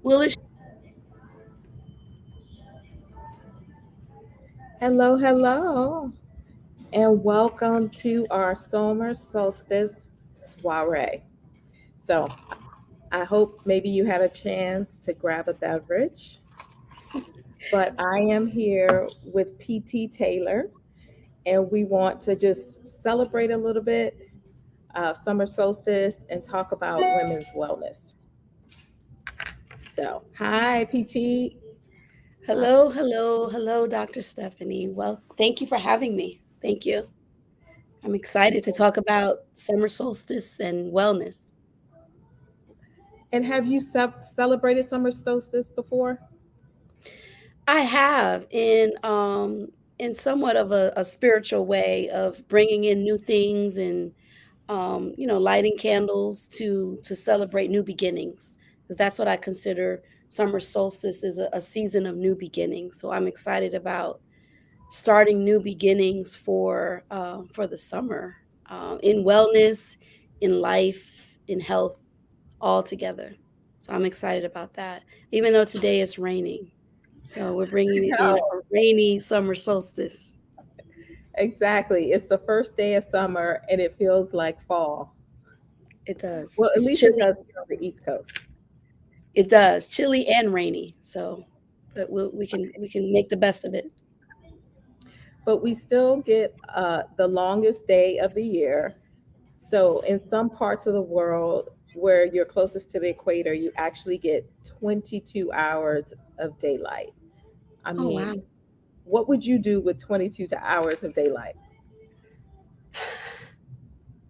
Well, it's Hello, hello, and welcome to our summer solstice soiree. So, I hope maybe you had a chance to grab a beverage, but I am here with PT Taylor, and we want to just celebrate a little bit summer solstice and talk about women's wellness. So, hi, PT. Uh, hello, Dr. Stephanie. Well, thank you for having me. Thank you. I'm excited to talk about summer solstice and wellness. and have you celebrated summer solstice before? I have in somewhat of a spiritual way of bringing in new things and lighting candles to celebrate new beginnings because that's what I consider summer solstice is a season of new beginnings. So I'm excited about starting new beginnings for the summer, in wellness, in life, in health, all together. So I'm excited about that. Even though today it's raining, so we're bringing it in a rainy summer solstice. Exactly. It's the first day of summer and it feels like fall. It does. Well, at It's least it chilly. does here on the East Coast. It does chilly and rainy. So, but we can make the best of it. But we still get the longest day of the year. So, in some parts of the world where you're closest to the equator, you actually get 22 hours of daylight. I Oh wow. mean, what would you do with 22 hours of daylight?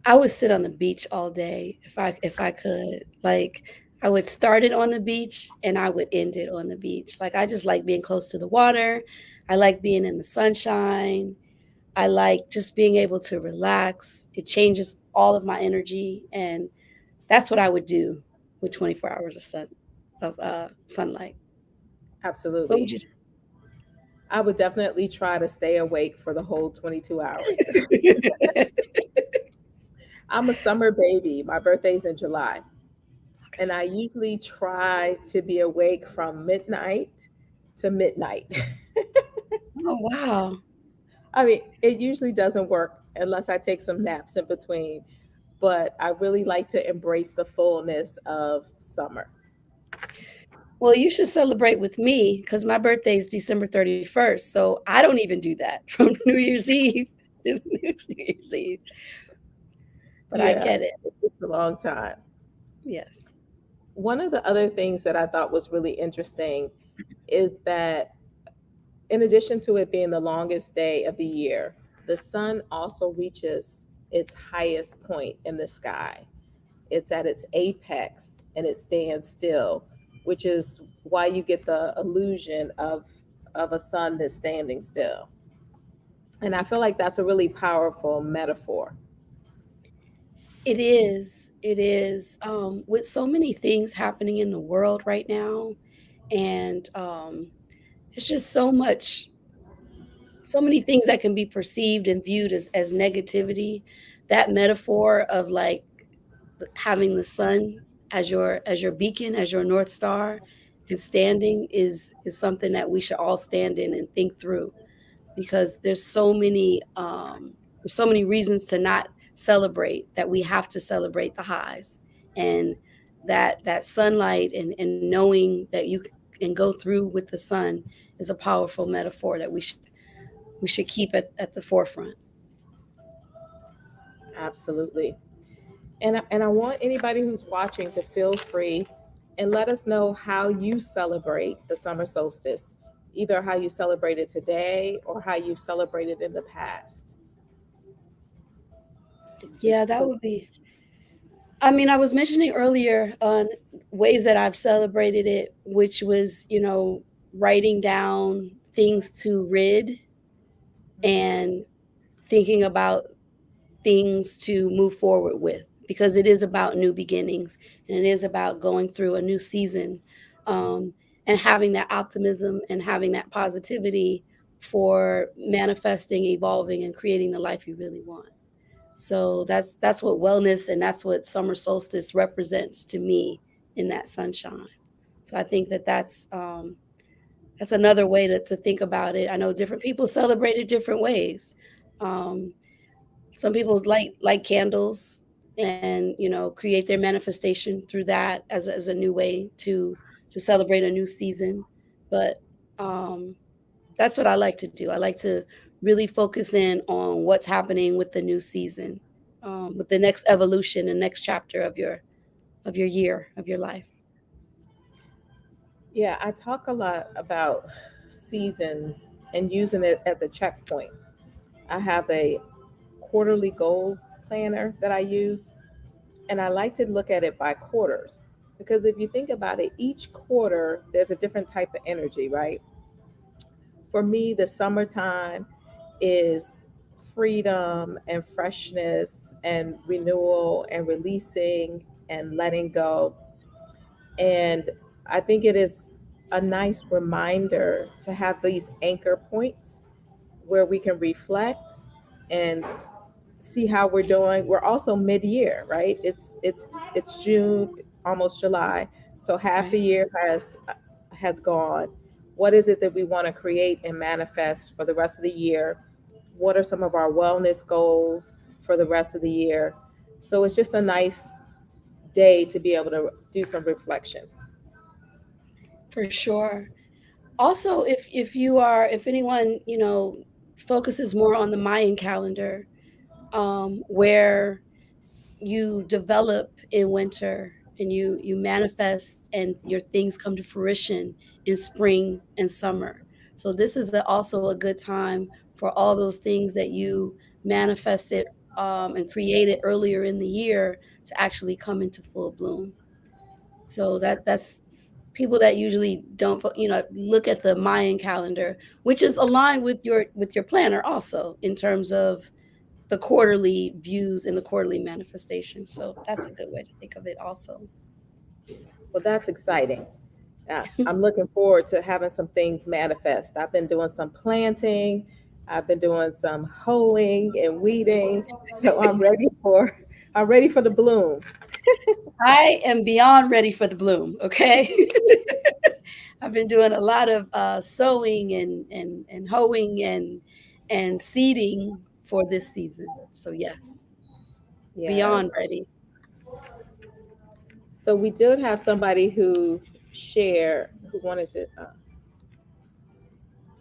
I would sit on the beach all day if I could. Like I would start it on the beach and I would end it on the beach. Like I just like being close to the water. I like being in the sunshine. I like just being able to relax. It changes all of my energy and that's what I would do with 24 hours of sunlight. What would Absolutely. you I would definitely try to stay awake for the whole 22 hours. do? I'm a summer baby. My birthday's in July. And I usually try to be awake from midnight to midnight. Oh wow. I mean, it usually doesn't work unless I take some naps in between, but I really like to embrace the fullness of summer. Well, you should celebrate with me because my birthday is December 31st. So I don't even do that from New Year's Eve to New Year's Eve. But I Yeah, get it. it's a long time. Yes. One of the other things that I thought was really interesting is that in addition to it being the longest day of the year, the sun also reaches its highest point in the sky. It's at its apex and it stands still, which is why you get the illusion of a sun that's standing still. And I feel like that's a really powerful metaphor. It is. It is. With so many things happening in the world right now, and there's just so many things that can be perceived and viewed as negativity. That metaphor of like having the sun as your beacon, as your north star, and standing is something that we should all stand in and think through because there's so many reasons to not celebrate that we have to celebrate the highs and that sunlight and knowing that you can go through with the sun is a powerful metaphor that we should keep at the forefront. Absolutely. And I want anybody who's watching to feel free and let us know how you celebrate the summer solstice, either how you celebrate it today or how you've celebrated in the past. Yeah, Just that put would be. I mean, I was mentioning earlier on ways that I've celebrated it, which was, writing down things to rid and thinking about things to move forward with because it is about new beginnings and it is about going through a new season, um, and having that optimism and having that positivity for manifesting, evolving, and creating the life you really want. So that's what wellness and that's what summer solstice represents to me in that sunshine. So I think that that's another way to think about it. I know different people celebrate it different ways. Um, some people light candles and, create their manifestation through that as a new way to celebrate a new season. But um, that's what I like to do. I like to really focus in on what's happening with the new season, with the next evolution and next chapter of your year, of your life. Yeah, I talk a lot about seasons and using it as a checkpoint. I have a quarterly goals planner that I use, and I like to look at it by quarters. Because if you think about it, each quarter there's a different type of energy, right? For me, the summertime is freedom and freshness and renewal and releasing and letting go. And I think it is a nice reminder to have these anchor points where we can reflect and see how we're doing. We're also mid-year, right? It's June, almost July. So half the Right. year has gone. What is it that we want to create and manifest for the rest of the year? What are some of our wellness goals for the rest of the year? So it's just a nice day to be able to do some reflection. For sure. Also, if anyone, focuses more on the Mayan calendar, where you develop in winter and you manifest and your things come to fruition in spring and summer. So this is also a good time for all those things that you manifested, and created earlier in the year to actually come into full bloom. So that's people that usually don't look at the Mayan calendar, which is aligned with your planner also in terms of the quarterly views and the quarterly manifestation. So that's a good way to think of it also. Well, that's exciting. I'm looking forward to having some things manifest. I've been doing some planting, I've been doing some hoeing and weeding, so I'm ready for the bloom. I am beyond ready for the bloom, okay? I've been doing a lot of sowing and hoeing and seeding for this season. So yes, beyond Yes. ready. So we did have somebody who wanted to,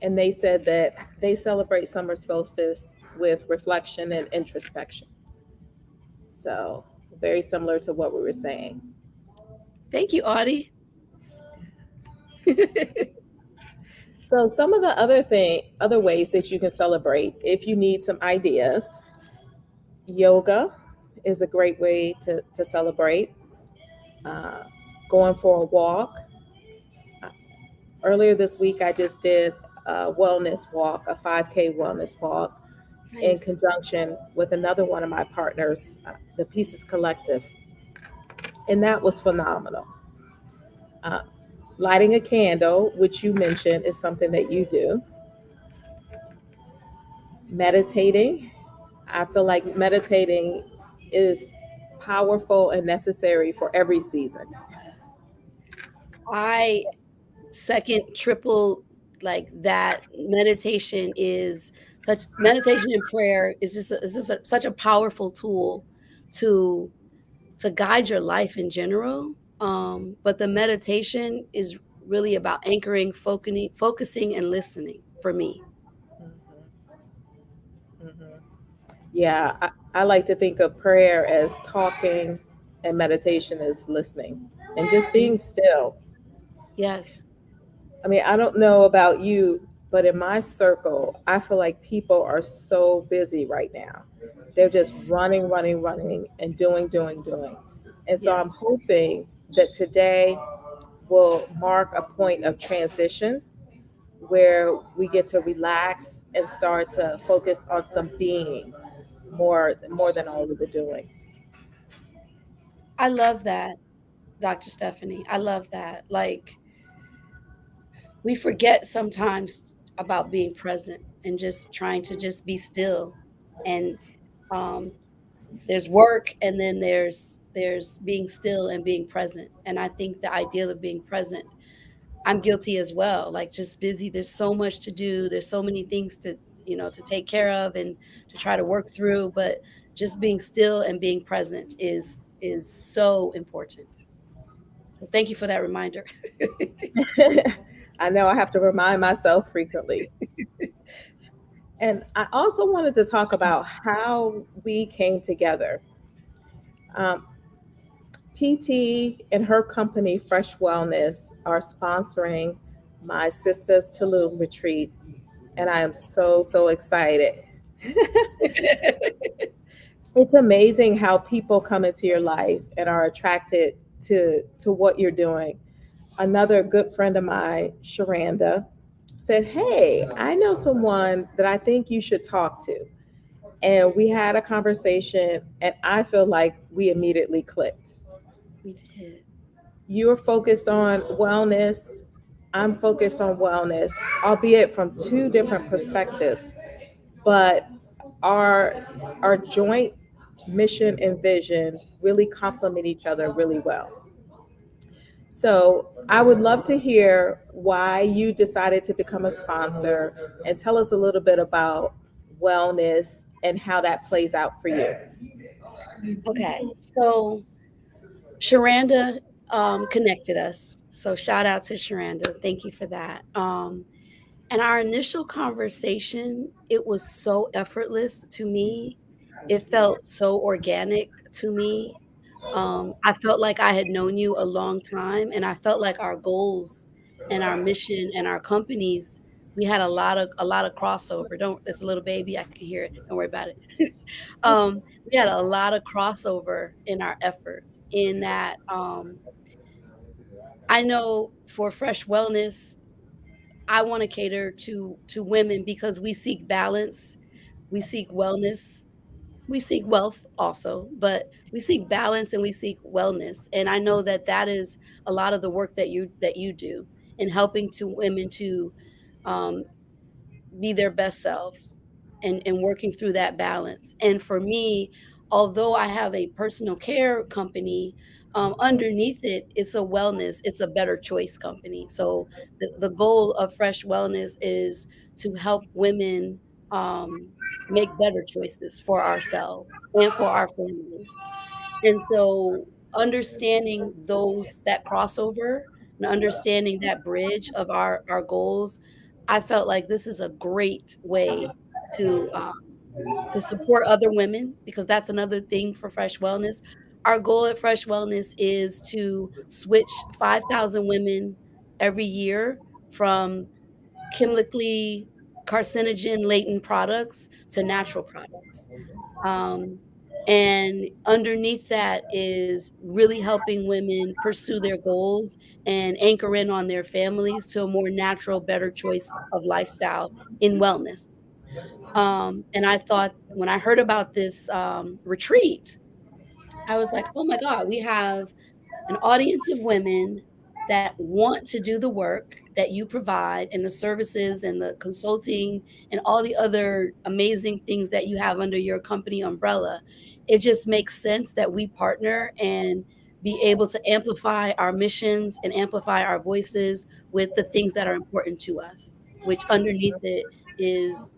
and they said that they celebrate summer solstice with reflection and introspection. So very similar to what we were saying. Thank you, Audie. So some of the other ways that you can celebrate, if you need some ideas, yoga is a great way to celebrate. Uh, Going for a walk. Uh, Earlier this week, I just did a wellness walk, a 5K wellness walk, in Nice. conjunction with another one of my partners, the Pieces Collective, and that was phenomenal. Uh, Lighting a candle, which you mentioned, is something that you do. Meditating. I feel like meditating is powerful and necessary for every season. I second, triple, like that. Meditation and prayer is just such a powerful tool to guide your life in general. But the meditation is really about anchoring, focusing, and listening for me. Mhm, mhm. Yeah, I like to think of prayer as talking and meditation as listening and just Mm, being still. yes, I mean, I don't know about you, but in my circle, I feel like people are so busy right now. They're just running, running, running, and doing, doing, doing. And so I'm yes. hoping that today will mark a point of transition where we get to relax and start to focus on some being more than all of the doing. I love that, Dr. Stephanie. I love that. Like, we forget sometimes about being present and just trying to just be still. And um, there's work, and then there's being still and being present. And I think the ideal of being present I'm guilty as well, like, just busy, there's so much to do, there's so many things to, to take care of and to try to work through, but just being still and being present is so important. So thank you for that reminder. I know I have to remind myself frequently. And I also wanted to talk about how we came together. Um, PT and her company, Fresh Wellness, are sponsoring my Sisters Tulum retreat, and I am so, so excited. It's amazing how people come into your life and are attracted to what you're doing. Another good friend of mine, Sharanda, said, "Hey, I know someone that I think you should talk to." And we had a conversation, and I feel like we immediately clicked. We did. You're focused on wellness. I'm focused on wellness, albeit from two different perspectives. But our our joint mission and vision really complement each other really well. So I would love to hear why you decided to become a sponsor and tell us a little bit about wellness and how that plays out for you. Okay, so Sharanda, connected us, so shout out to Sharanda, thank you for that, and our initial conversation, it was so effortless to me. It felt so organic to me. I felt like I had known you a long time, and I felt like our goals and our mission and our companies, we had a lot of crossover. Don't It's a little baby, I can hear it. Don't worry about it. We had a lot of crossover in our efforts in that I know for Fresh Wellness, I wanna cater to women because we seek balance, we seek wellness, we seek wealth also, but we seek balance and we seek wellness, and I know that that is a lot of the work that you do in helping to women to, um, be their best selves and working through that balance. And for me, although I have a personal care company, underneath it, it's a wellness, it's a better choice company. So the goal of Fresh Wellness is to help women make better choices for ourselves and for our families. And so understanding that crossover and understanding that bridge of our goals, I felt like this is a great way to, um, to support other women because that's another thing for Fresh Wellness. Our goal at Fresh Wellness is to switch 5,000 women every year from chemically carcinogen laden products to natural products. Um, and underneath that is really helping women pursue their goals and anchor in on their families to a more natural, better choice of lifestyle in wellness. And I thought when I heard about this retreat, I was like, oh my God, we have an audience of women that want to do the work that you provide and the services and the consulting and all the other amazing things that you have under your company umbrella. It just makes sense that we partner and be able to amplify our missions and amplify our voices with the things that are important to us, which underneath it is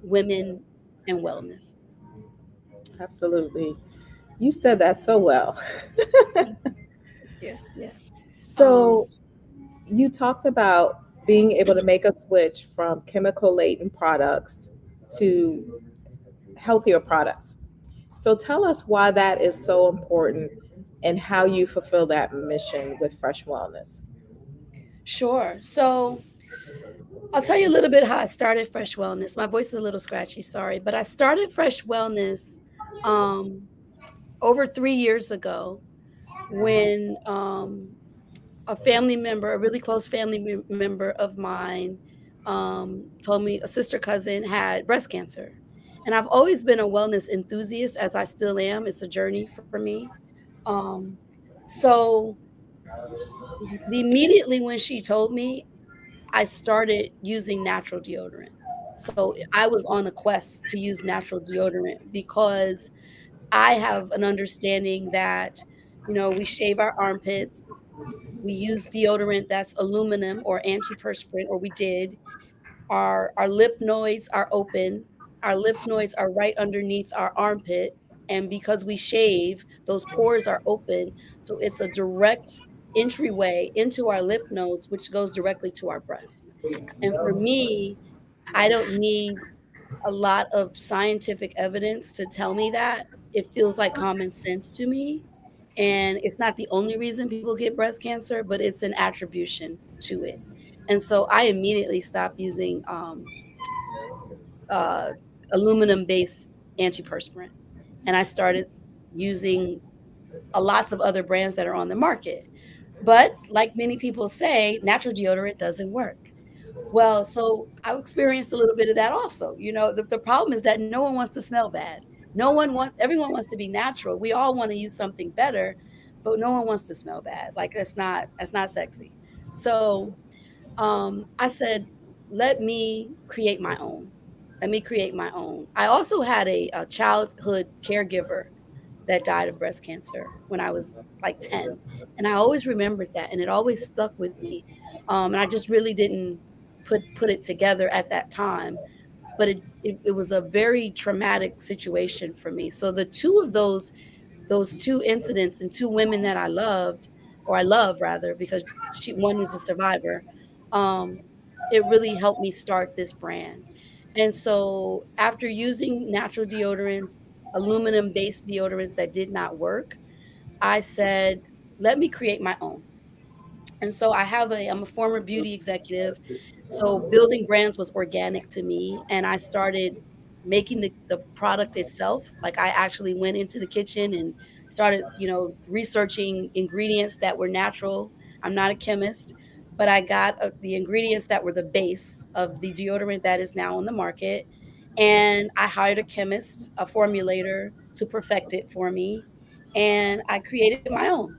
women and wellness. Absolutely. You said that so well. Yeah, yeah. So Um, you talked about being able to make a switch from chemical laden products to healthier products. So tell us why that is so important and how you fulfill that mission with Fresh Wellness. sure. So I'll tell you a little bit how I started Fresh Wellness. My voice is a little scratchy, sorry, but I started Fresh Wellness um, over 3 years ago when a family member, a really close family member of mine, told me a sister cousin had breast cancer. And I've always been a wellness enthusiast, as I still am. It's a journey for me. Um, so immediately when she told me, I started using natural deodorant. So I was on a quest to use natural deodorant because I have an understanding that We shave our armpits. We use deodorant that's aluminum or antiperspirant, or we did. Our lymph nodes are open. Our lymph nodes are right underneath our armpit, and because we shave, those pores are open, so it's a direct entryway into our lymph nodes, which goes directly to our breast. And for me, I don't need a lot of scientific evidence to tell me that. It feels like common sense to me, and it's not the only reason people get breast cancer, but it's an attribution to it. And so I immediately stopped using, uh, aluminum-based antiperspirant, and I started using, lots of other brands that are on the market. But like many people say, natural deodorant doesn't work. Well, so I experienced a little bit of that also. The problem is that no one wants to smell bad. Everyone wants to be natural. We all want to use something better, but no one wants to smell bad. Like that's not sexy. So I said, let me create my own. Let me create my own. I also had a childhood caregiver that died of breast cancer when I was like 10. And I always remembered that and it always stuck with me. And I just really didn't put it together at that time. But it was a very traumatic situation for me. So the two of those two incidents and two women that I loved, or I love rather, because one is a survivor, um, it really helped me start this brand. And so after using natural deodorants, aluminum-based deodorants that did not work, I said, "Let me create my own." And so I'm a former beauty executive, so building brands was organic to me, and I started making the product itself. Like, I actually went into the kitchen and started, researching ingredients that were natural. I'm not a chemist, but I got, the ingredients that were the base of the deodorant that is now on the market, and I hired a chemist, a formulator to perfect it for me, and I created my own.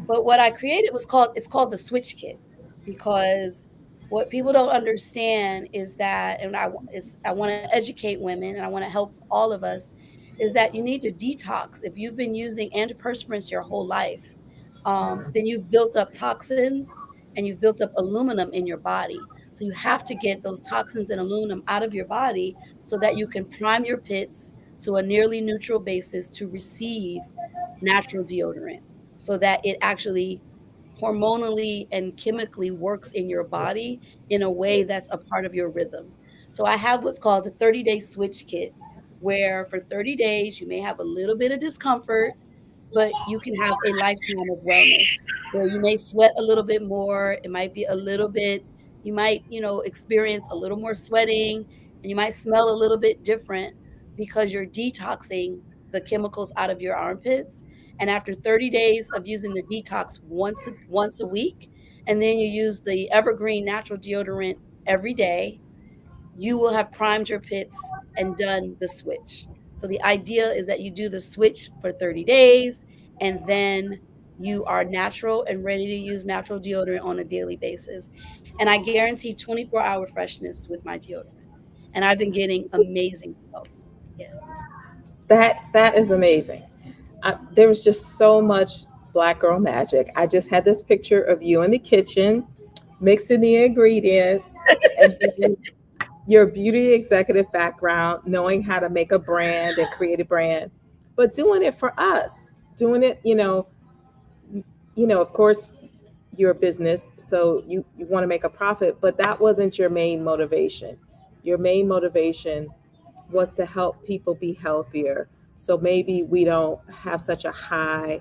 But what I created it's called the switch kit, because what people don't understand is that, and I want to educate women and I want to help all of us, is that you need to detox. If you've been using antiperspirants your whole life, then you've built up toxins and you've built up aluminum in your body. So you have to get those toxins and aluminum out of your body so that you can prime your pits to a nearly neutral basis to receive natural deodorant, so that it actually hormonally and chemically works in your body in a way that's a part of your rhythm. So I have what's called the 30-day switch kit, where for 30 days you may have a little bit of discomfort, but you can have a lifetime of wellness where you may sweat a little bit more. It might be a little bit, you might, experience a little more sweating, and you might smell a little bit different because you're detoxing the chemicals out of your armpits. And after 30 days of using the detox once a week, and then you use the evergreen natural deodorant every day, you will have primed your pits and done the switch. So the idea is that you do the switch for 30 days, and then you are natural and ready to use natural deodorant on a daily basis. And I guarantee 24-hour freshness with my deodorant. And I've been getting amazing results. Yeah. That is amazing. There was just so much black girl magic. I just had this picture of you in the kitchen mixing the ingredients, and then your beauty executive background, knowing how to make a brand and create a brand, but doing it for us, doing it, of course, your business, so you want to make a profit, but that wasn't your main motivation. Your main motivation was to help people be healthier. So maybe we don't have such a high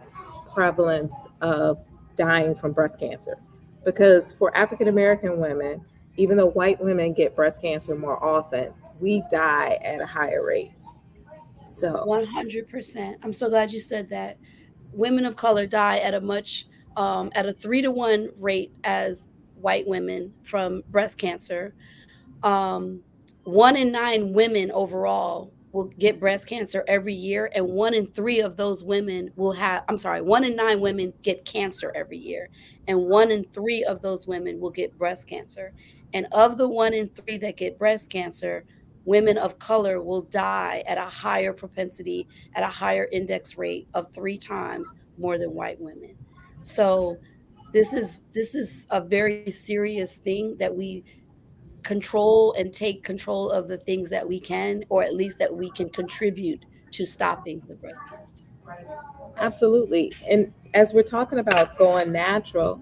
prevalence of dying from breast cancer. Because for African American women, even though white women get breast cancer more often, we die at a higher rate. So, 100%. I'm so glad you said that. Women of color die at a 3-to-1 rate as white women from breast cancer. um, 1 in 9 women overall will get breast cancer every year, and 1 in 3 of those women will have, I'm sorry, 1 in 9 women get cancer every year, and 1 in 3 of those women will get breast cancer. And of the 1 in 3 that get breast cancer, women of color will die at a higher propensity, at a higher index rate of 3 times more than white women. So this is a very serious thing that we control and take control of the things that we can, or at least that we can contribute to stopping the breast cancer. Absolutely. And as we're talking about going natural,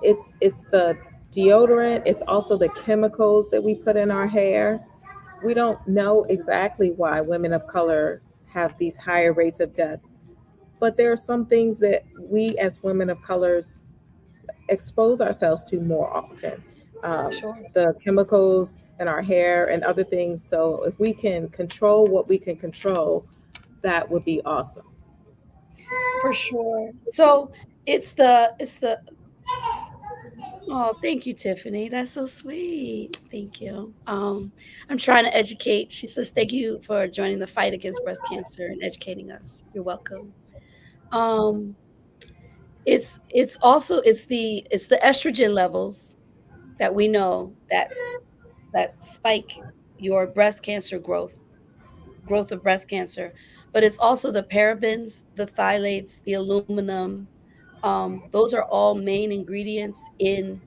it's the deodorant, it's also the chemicals that we put in our hair. We don't know exactly why women of color have these higher rates of death, but there are some things that we as women of colors expose ourselves to more often. Sure. The chemicals in our hair and other things. So if we can control what we can control, that would be awesome. For sure. So it's the oh, thank you, Tiffany. That's so sweet. Thank you. I'm trying to educate. She says, thank you for joining the fight against breast cancer and educating us. You're welcome. Um, it's also it's the estrogen levels that we know that spike your breast cancer growth of breast cancer, but it's also the parabens, the phthalates, the aluminum. Those are all main ingredients in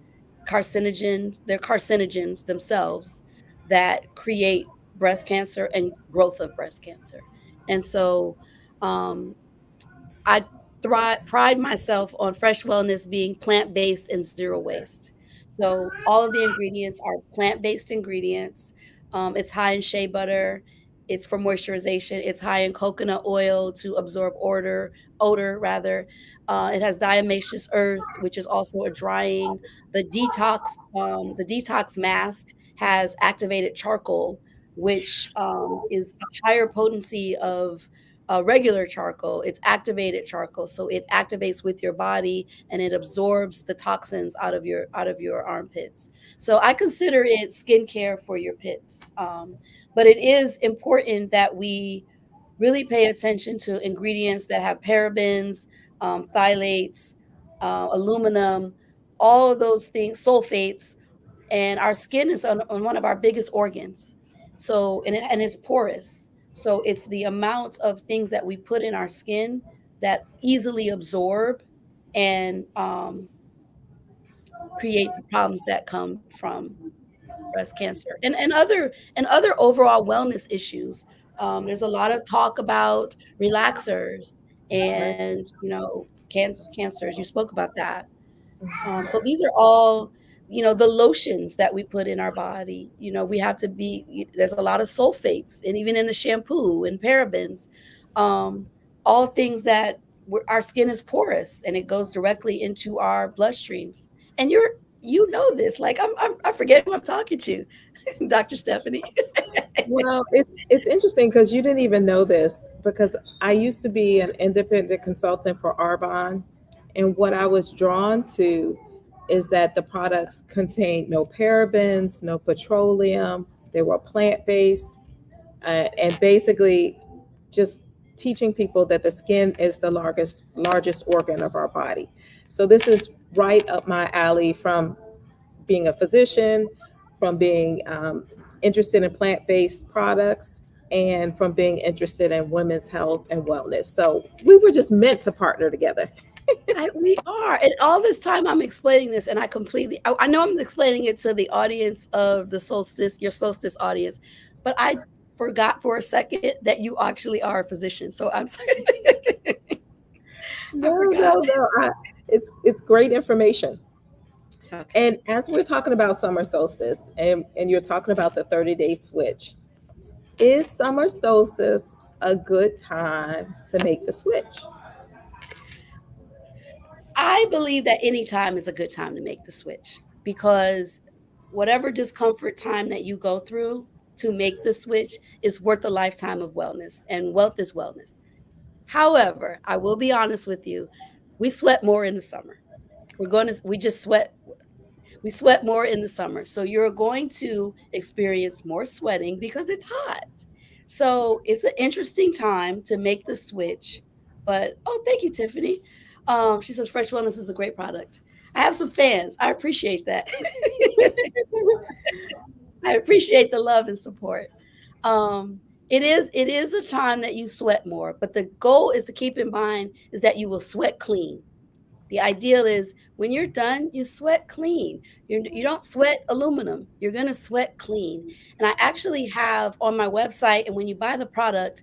carcinogens. They're carcinogens themselves that create breast cancer and growth of breast cancer. And so, um, I pride myself on Fresh Wellness being plant-based and zero waste. So all of the ingredients are plant-based ingredients. It's high in shea butter. It's for moisturization. It's high in coconut oil to absorb odor rather. It has diatomaceous earth, which is also a drying. The detox mask has activated charcoal, which is a higher potency of regular charcoal. It's activated charcoal, so it activates with your body and it absorbs the toxins out of your armpits. So I consider it skincare for your pits. But it is important that we really pay attention to ingredients that have parabens, phthalates, aluminum, all of those things, sulfates, and our skin is on one of our biggest organs. So and it's porous. So it's the amount of things that we put in our skin that easily absorb and create the problems that come from breast cancer and other overall wellness issues. There's a lot of talk about relaxers Right. and cancers. You spoke about that. So these are all, the lotions that we put in our body. We have to there's a lot of sulfates, and even in the shampoo and parabens, um, all things that our skin is porous and it goes directly into our bloodstreams. And you know this, like I forget who I'm talking to, Dr. Stephanie. Well, it's interesting because you didn't even know this because I used to be an independent consultant for Arbonne, and what I was drawn to is that the products contained no parabens, no petroleum. They were plant based, and basically just teaching people that the skin is the largest organ of our body. So this is right up my alley from being a physician, from being interested in plant based products, and from being interested in women's health and wellness. So we were just meant to partner together. We are, and all this time I'm explaining this, and I know I'm explaining it to the audience of the Solstice, your Solstice audience, but I forgot for a second that you actually are a physician, so I'm sorry. I No, forgot. no, no. It's great information. Okay. And as we're talking about summer solstice and you're talking about the 30-day switch, is summer solstice a good time to make the switch? I believe that any time is a good time to make the switch, because whatever discomfort time that you go through to make the switch is worth a lifetime of wellness, and wealth is wellness. However, I will be honest with you, we sweat more in the summer. We just sweat more in the summer. So you're going to experience more sweating because it's hot. So it's an interesting time to make the switch. But oh, thank you, Tiffany. She says Fresh Wellness is a great product. I have some fans. I appreciate that. I appreciate the love and support. It is a time that you sweat more, but the goal is to keep in mind is that you will sweat clean. The ideal is when you're done, you sweat clean. You don't sweat aluminum. You're going to sweat clean. And I actually have on my website, and when you buy the product,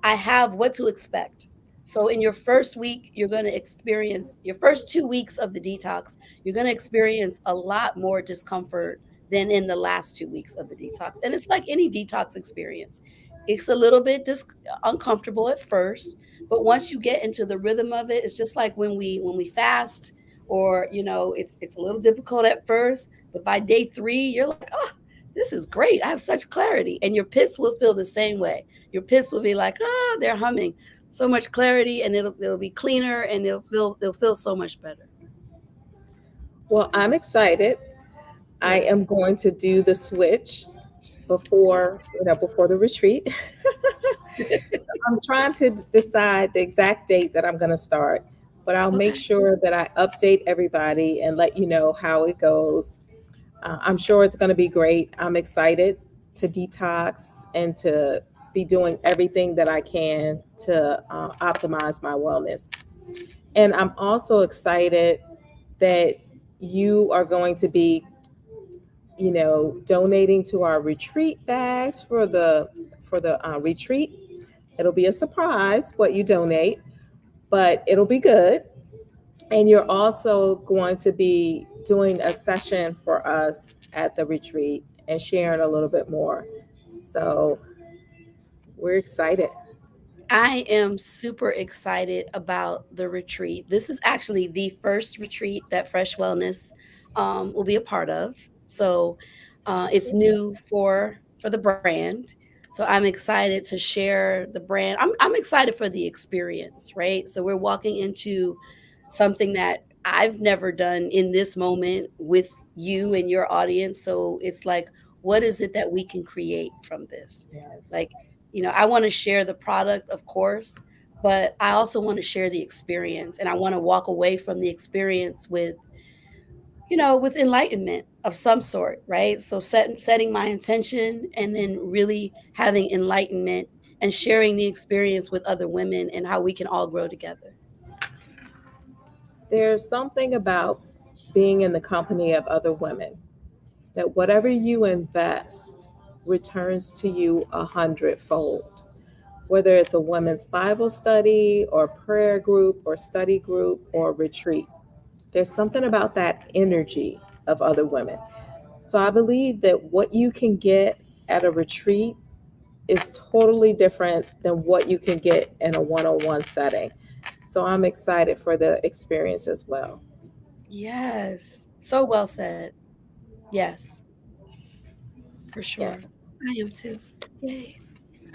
I have what to expect. So in your first week, you're going to experience your first 2 weeks of the detox, you're going to experience a lot more discomfort than in the last 2 weeks of the detox. And it's like any detox experience. It's a little bit uncomfortable at first, but once you get into the rhythm of it, it's just like when we fast, or it's a little difficult at first, but by day 3, you're like, oh, this is great. I have such clarity. And your pits will feel the same way. Your pits will be like, ah, they're humming. So much clarity, and it'll be cleaner, and they'll feel so much better. Well, I'm excited. I Yeah. am going to do the switch before the retreat. I'm trying to decide the exact date that I'm going to start, but I'll make Okay. sure that I update everybody and let you know how it goes. I'm sure it's going to be great. I'm excited to detox and to be doing everything that I can to optimize my wellness. And I'm also excited that you are going to be, donating to our retreat bags for the retreat. It'll be a surprise what you donate, but it'll be good. And you're also going to be doing a session for us at the retreat and sharing a little bit more. So we're excited. I am super excited about the retreat. This is actually the first retreat that Fresh Wellness will be a part of. So it's new for the brand. So I'm excited to share the brand. I'm excited for the experience, right? So we're walking into something that I've never done in this moment with you and your audience. So it's like, what is it that we can create from this? Yes. Like, I want to share the product, of course, but I also want to share the experience, and I want to walk away from the experience with enlightenment of some sort, right? So setting my intention, and then really having enlightenment and sharing the experience with other women and how we can all grow together. There's something about being in the company of other women that whatever you invest returns to you 100-fold. Whether it's a women's Bible study or prayer group or study group or retreat, there's something about that energy of other women. So I believe that what you can get at a retreat is totally different than what you can get in a one-on-one setting. So I'm excited for the experience as well. Yes. So well said. Yes, for Yeah. sure. I am too. Yay.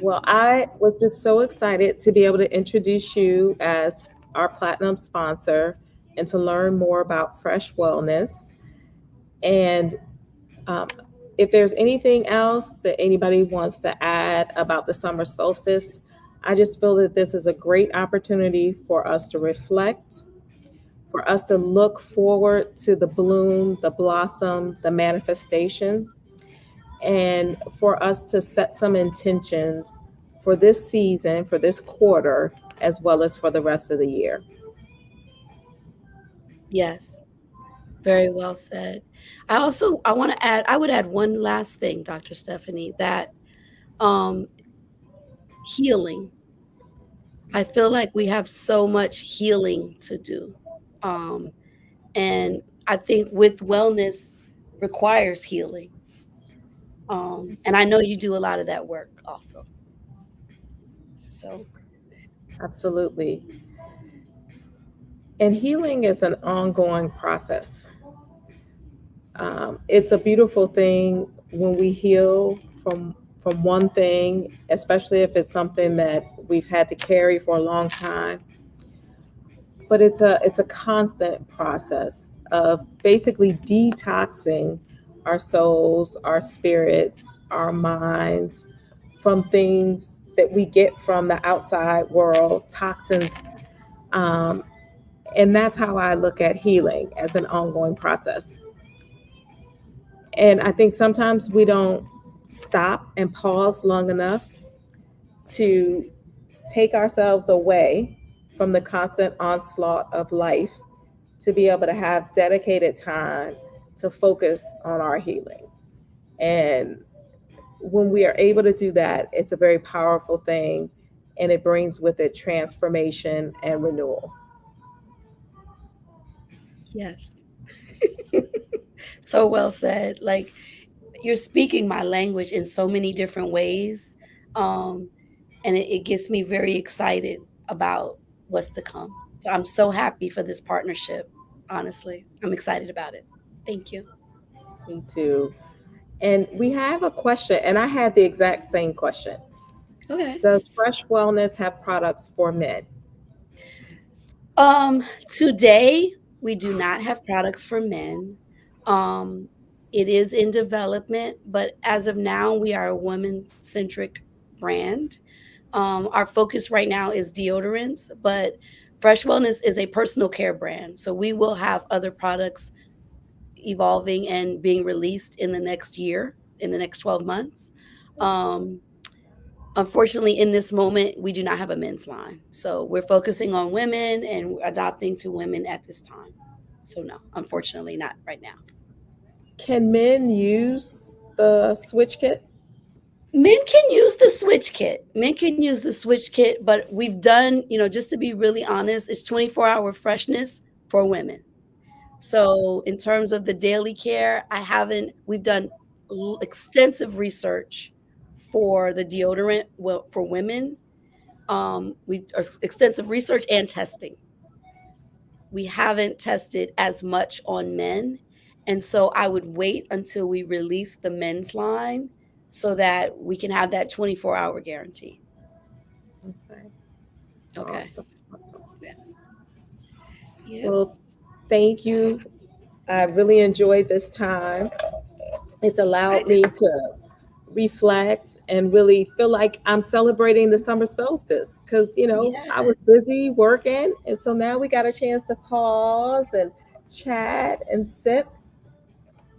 Well, I was just so excited to be able to introduce you as our platinum sponsor and to learn more about Fresh Wellness. And um, if there's anything else that anybody wants to add about the summer solstice, I just feel that this is a great opportunity for us to reflect, for us to look forward to the bloom, the blossom, the manifestation, and for us to set some intentions for this season, for this quarter, as well as for the rest of the year. Yes, very well said. I would add one last thing, Dr. Stephanie, that um healing. I feel like we have so much healing to do. Um and I think with wellness requires healing. And I know you do a lot of that work also. So, Absolutely. And healing is an ongoing process. It's a beautiful thing when we heal from one thing, especially if it's something that we've had to carry for a long time. But it's a constant process of basically detoxing our souls, our spirits, our minds from things that we get from the outside world, toxins. Um, and that's how I look at healing as an ongoing process. And I think sometimes we don't stop and pause long enough to take ourselves away from the constant onslaught of life to be able to have dedicated time to focus on our healing. And when we are able to do that, it's a very powerful thing, and it brings with it transformation and renewal. Yes. So well said. Like, you're speaking my language in so many different ways, um, and it gets me very excited about what's to come. So I'm so happy for this partnership, honestly. I'm excited about it. Thank you. Me too. And we have a question, and I had the exact same question. Okay. Does Fresh Wellness have products for men? Today, we do not have products for men. Um, it is in development, but as of now, we are a women-centric brand. Our focus right now is deodorants, but Fresh Wellness is a personal care brand. So we will have other products evolving and being released in the next year, in the next 12 months. Um, Unfortunately, in this moment, we do not have a men's line. So we're focusing on women and adopting to women at this time. So no, unfortunately, not right now. Can men use the switch kit? Men can use the switch kit. Men can use the switch kit, but we've done, just to be really honest, it's 24-hour freshness for women. So in terms of the daily care, we've done extensive research for the deodorant for women. Extensive research and testing. We haven't tested as much on men. And so I would wait until we release the men's line so that we can have that 24-hour guarantee. Okay, Okay. awesome. Awesome. Yeah. Yep. Well, thank you. I really enjoyed this time. It's I allowed did. me to reflect and really feel like I'm celebrating the summer solstice because, I Yeah. was busy working. And so now we got a chance to pause and chat and sip.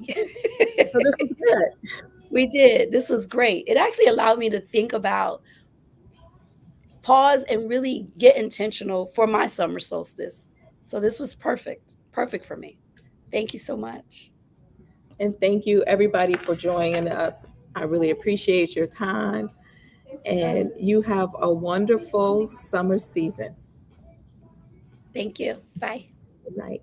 So this was good. We did. This was great. It actually allowed me to think about, pause, and really get intentional for my summer solstice. So this was perfect. Perfect for me. Thank you so much. And thank you, everybody, for joining us. I really appreciate your time. And you have a wonderful summer season. Thank you. Bye. Good night.